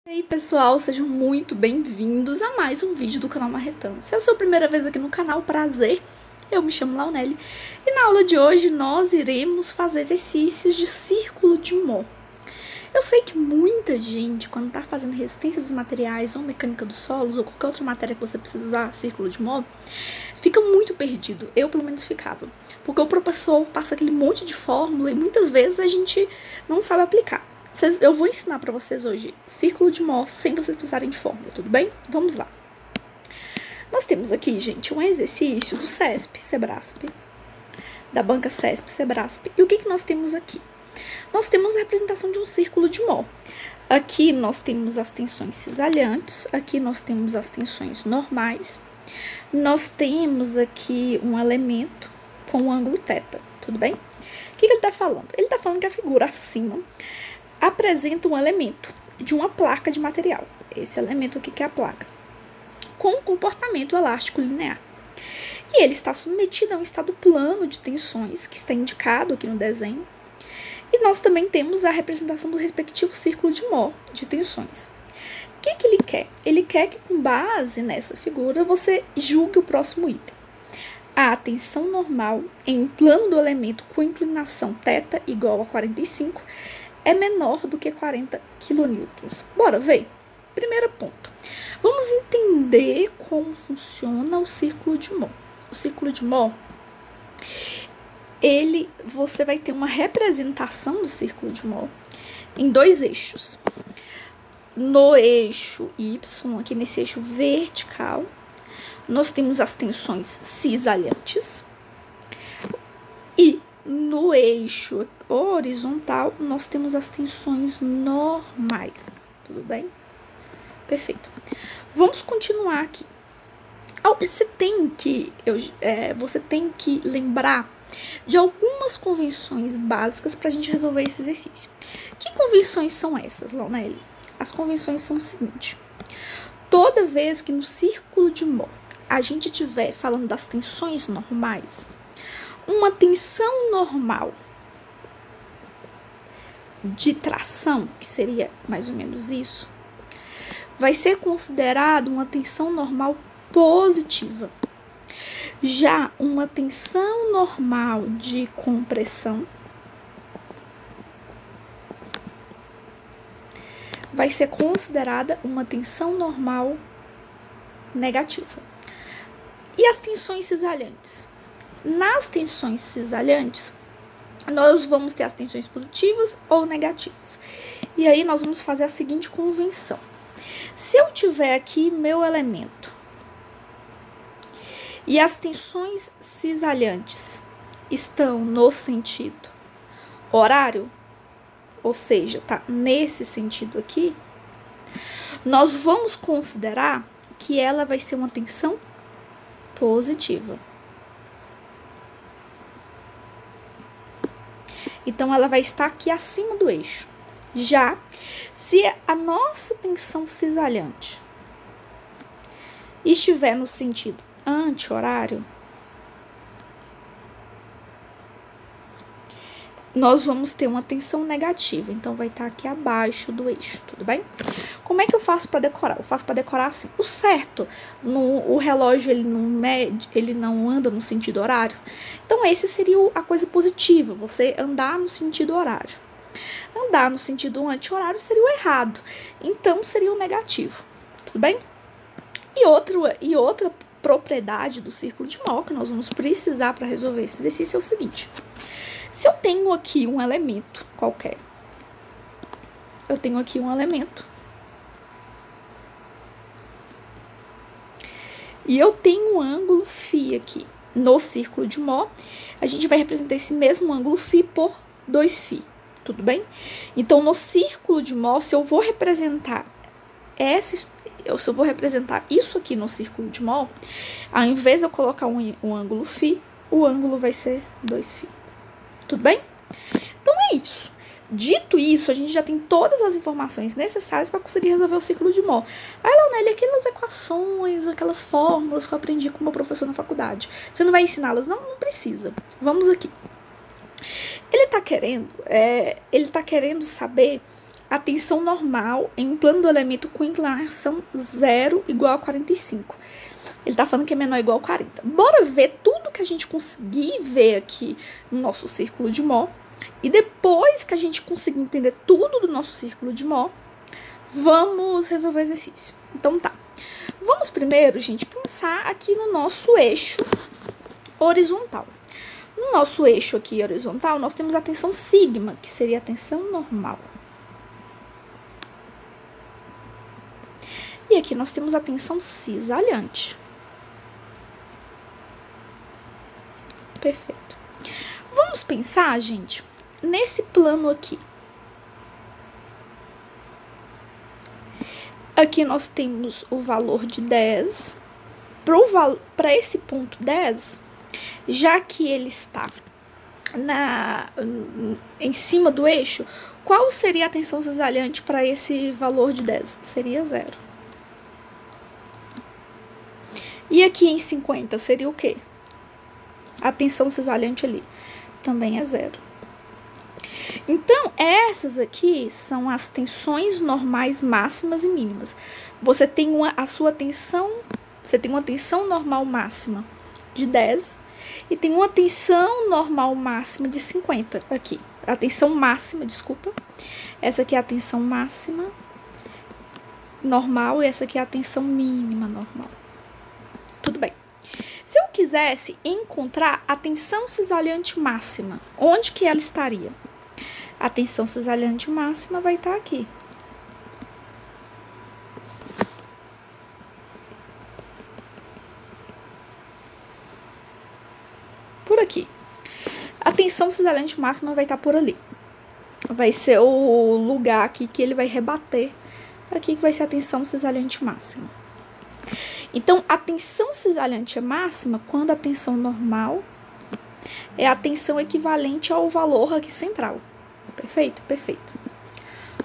E aí pessoal, sejam muito bem-vindos a mais um vídeo do canal Marretão. Se é a sua primeira vez aqui no canal, prazer, eu me chamo Launelli e na aula de hoje nós iremos fazer exercícios de círculo de Mohr. Eu sei que muita gente, quando está fazendo resistência dos materiais ou mecânica dos solos ou qualquer outra matéria que você precisa usar círculo de Mohr, fica muito perdido. Eu pelo menos ficava, porque o professor passa aquele monte de fórmula e muitas vezes a gente não sabe aplicar. Eu vou ensinar para vocês hoje círculo de Mohr sem vocês precisarem de fórmula, tudo bem? Vamos lá. Nós temos aqui, gente, um exercício do CESP, Sebrasp, da banca CESP, Sebrasp. E o que nós temos aqui? Nós temos a representação de um círculo de Mohr. Aqui nós temos as tensões cisalhantes, aqui nós temos as tensões normais. Nós temos aqui um elemento com um ângulo θ, tudo bem? O que ele está falando? Ele está falando que a figura acima apresenta um elemento de uma placa de material. Esse elemento aqui que é a placa, com um comportamento elástico linear. E ele está submetido a um estado plano de tensões, que está indicado aqui no desenho. E nós também temos a representação do respectivo círculo de Mohr de tensões. O que ele quer? Ele quer que, com base nessa figura, você julgue o próximo item. A tensão normal em um plano do elemento com inclinação θ igual a 45 é menor do que 40 kN. Bora ver? Primeiro ponto. Vamos entender como funciona o círculo de Mohr. O círculo de Mohr, você vai ter uma representação do círculo de Mohr em dois eixos. No eixo Y, aqui nesse eixo vertical, nós temos as tensões cisalhantes. E no eixo horizontal, nós temos as tensões normais. Tudo bem? Perfeito. Vamos continuar aqui. Você tem que lembrar de algumas convenções básicas para a gente resolver esse exercício. Que convenções são essas, Launelli? As convenções são o seguinte: toda vez que no círculo de Mohr a gente estiver falando das tensões normais, uma tensão normal de tração, que seria mais ou menos isso, vai ser considerado uma tensão normal positiva. Já uma tensão normal de compressão vai ser considerada uma tensão normal negativa. E as tensões cisalhantes? Nas tensões cisalhantes, nós vamos ter as tensões positivas ou negativas. E aí nós vamos fazer a seguinte convenção. Se eu tiver aqui meu elemento e as tensões cisalhantes estão no sentido horário, ou seja, tá nesse sentido aqui, nós vamos considerar que ela vai ser uma tensão positiva. Então, ela vai estar aqui acima do eixo. Já se a nossa tensão cisalhante estiver no sentido anti-horário, nós vamos ter uma tensão negativa. Então, vai estar aqui abaixo do eixo, tudo bem? Como é que eu faço para decorar? Eu faço para decorar assim. O certo, o relógio ele não anda no sentido horário. Então, esse seria a coisa positiva, você andar no sentido horário. Andar no sentido anti-horário seria o errado. Então, seria o negativo, tudo bem? E outra propriedade do círculo de Mohr que nós vamos precisar para resolver esse exercício é o seguinte. Se eu tenho aqui um elemento qualquer, eu tenho aqui um elemento, e eu tenho um ângulo φ aqui. No círculo de Mohr, a gente vai representar esse mesmo ângulo φ por 2φ, tudo bem? Então, no círculo de Mohr, se eu vou representar isso aqui no círculo de Mohr, ao invés de eu colocar um ângulo φ, o ângulo vai ser 2φ. Tudo bem? Então, é isso. Dito isso, a gente já tem todas as informações necessárias para conseguir resolver o círculo de Mohr. Aí, Launelli, aquelas equações, aquelas fórmulas que eu aprendi com o meu professor na faculdade, você não vai ensiná-las? Não, não precisa. Vamos aqui. Ele tá querendo saber a tensão normal em um plano do elemento com inclinação 0 igual a 45. Ele tá falando que é menor ou igual a 40. Bora ver tudo que a gente conseguir ver aqui no nosso círculo de Mohr. E depois que a gente conseguir entender tudo do nosso círculo de Mohr, vamos resolver o exercício. Então tá. Vamos primeiro, gente, pensar aqui no nosso eixo horizontal. No nosso eixo aqui horizontal, nós temos a tensão sigma, que seria a tensão normal. E aqui nós temos a tensão cisalhante. Perfeito. Vamos pensar, gente, nesse plano aqui. Aqui nós temos o valor de 10. Para esse ponto 10, já que ele está em cima do eixo, qual seria a tensão cisalhante para esse valor de 10? Seria 0. E aqui em 50 seria o quê? A tensão cisalhante ali também é 0. Então, essas aqui são as tensões normais máximas e mínimas. Você tem você tem uma tensão normal máxima de 10 e tem uma tensão normal máxima de 50 aqui. A tensão máxima, desculpa. Essa aqui é a tensão máxima normal e essa aqui é a tensão mínima normal. Tudo bem. Se eu quisesse encontrar a tensão cisalhante máxima, onde que ela estaria? A tensão cisalhante máxima vai estar aqui. Por aqui. A tensão cisalhante máxima vai estar por ali. Vai ser o lugar aqui que ele vai rebater. Aqui que vai ser a tensão cisalhante máxima. Então, a tensão cisalhante é máxima quando a tensão normal é a tensão equivalente ao valor aqui central. Perfeito? Perfeito.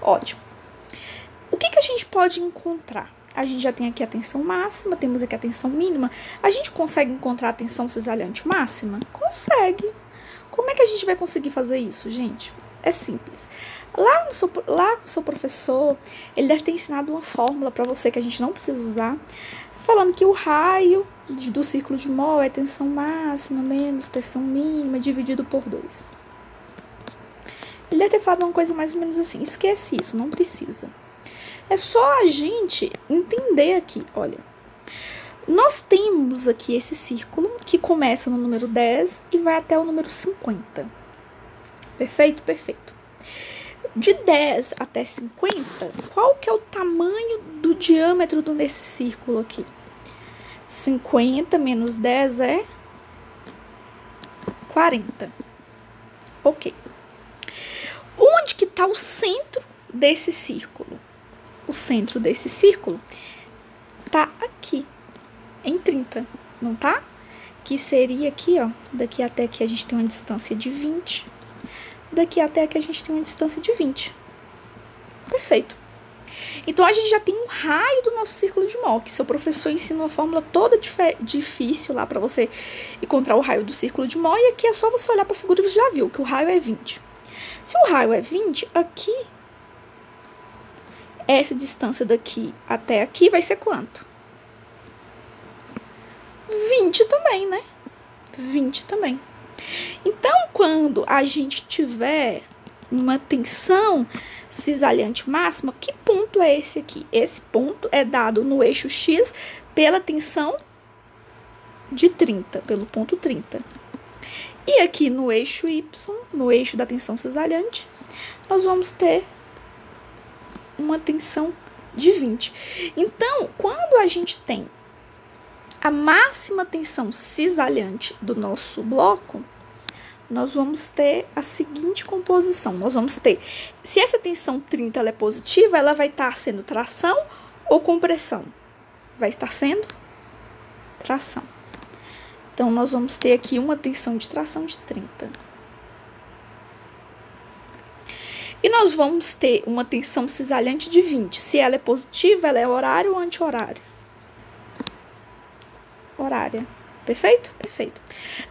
Ótimo. O que a gente pode encontrar? A gente já tem aqui a tensão máxima, temos aqui a tensão mínima. A gente consegue encontrar a tensão cisalhante máxima? Consegue. Como é que a gente vai conseguir fazer isso, gente? É simples. Lá com o seu professor, ele deve ter ensinado uma fórmula para você que a gente não precisa usar, falando que o raio do círculo de Mohr é tensão máxima menos tensão mínima dividido por 2. Ele deve ter falado uma coisa mais ou menos assim. Esquece isso, não precisa. É só a gente entender aqui, olha. Nós temos aqui esse círculo que começa no número 10 e vai até o número 50. Perfeito? Perfeito. De 10 até 50, qual que é o tamanho do diâmetro desse círculo aqui? 50 menos 10 é 40. Ok. Onde que está o centro desse círculo? O centro desse círculo tá aqui, em 30, não tá? Que seria aqui, ó, daqui até aqui a gente tem uma distância de 20. Daqui até aqui a gente tem uma distância de 20. Perfeito. Então, a gente já tem um raio do nosso círculo de Mohr, que seu professor ensina uma fórmula toda difícil lá para você encontrar o raio do círculo de Mohr. E aqui é só você olhar para a figura e você já viu que o raio é 20. Se o raio é 20, aqui, essa distância daqui até aqui vai ser quanto? 20 também, né? 20 também. Então, quando a gente tiver uma tensão cisalhante máxima, que ponto é esse aqui? Esse ponto é dado no eixo X pela tensão de 30, pelo ponto 30. E aqui no eixo Y, no eixo da tensão cisalhante, nós vamos ter uma tensão de 20. Então, quando a gente tem a máxima tensão cisalhante do nosso bloco, nós vamos ter a seguinte composição. Nós vamos ter, se essa tensão 30 ela é positiva, ela vai estar sendo tração ou compressão? Vai estar sendo tração. Então, nós vamos ter aqui uma tensão de tração de 30. E nós vamos ter uma tensão cisalhante de 20. Se ela é positiva, ela é horária ou anti-horária? Horária. Perfeito? Perfeito.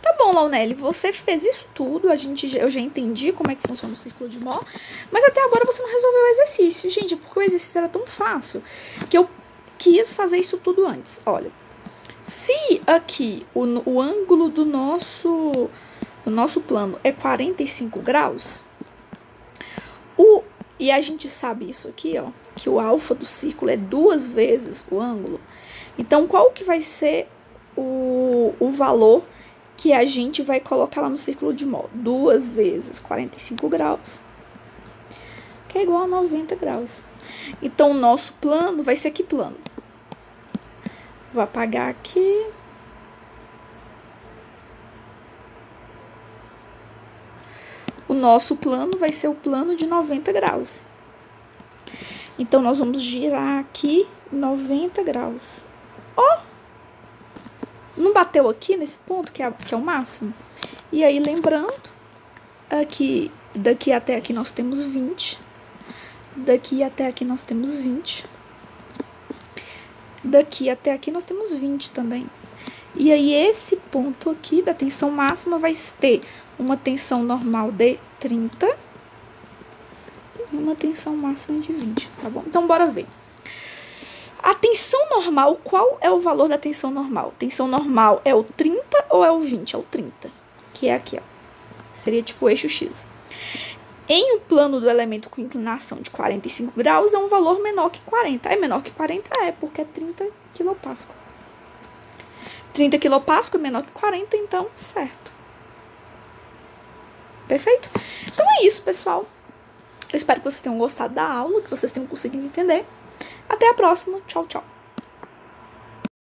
Tá bom, Launelli, você fez isso tudo, eu já entendi como é que funciona o círculo de Mohr, mas até agora você não resolveu o exercício. Gente, porque o exercício era tão fácil que eu quis fazer isso tudo antes. Olha, se aqui o ângulo do nosso plano é 45 graus, e a gente sabe isso aqui, ó, que o alfa do círculo é 2 vezes o ângulo. Então, qual que vai ser o valor que a gente vai colocar lá no círculo de Mohr? 2 vezes 45 graus, que é igual a 90 graus. Então, o nosso plano vai ser que plano? Vou apagar aqui. O nosso plano vai ser o plano de 90 graus. Então, nós vamos girar aqui 90 graus. Ó! Não bateu aqui nesse ponto, que é o máximo? E aí, lembrando, aqui, daqui até aqui nós temos 20. Daqui até aqui nós temos 20. Daqui até aqui nós temos 20 também. E aí, esse ponto aqui da tensão máxima vai ter uma tensão normal de 30 e uma tensão máxima de 20, tá bom? Então, bora ver. A tensão normal, qual é o valor da tensão normal? Tensão normal é o 30 ou é o 20? É o 30, que é aqui, ó. Seria tipo o eixo X. Em um plano do elemento com inclinação de 45 graus, é um valor menor que 40. É menor que 40? É, porque é 30 kPa. 30 kPa é menor que 40, então, certo. Perfeito? Então é isso, pessoal. Eu espero que vocês tenham gostado da aula, que vocês tenham conseguido entender. Até a próxima. Tchau, tchau.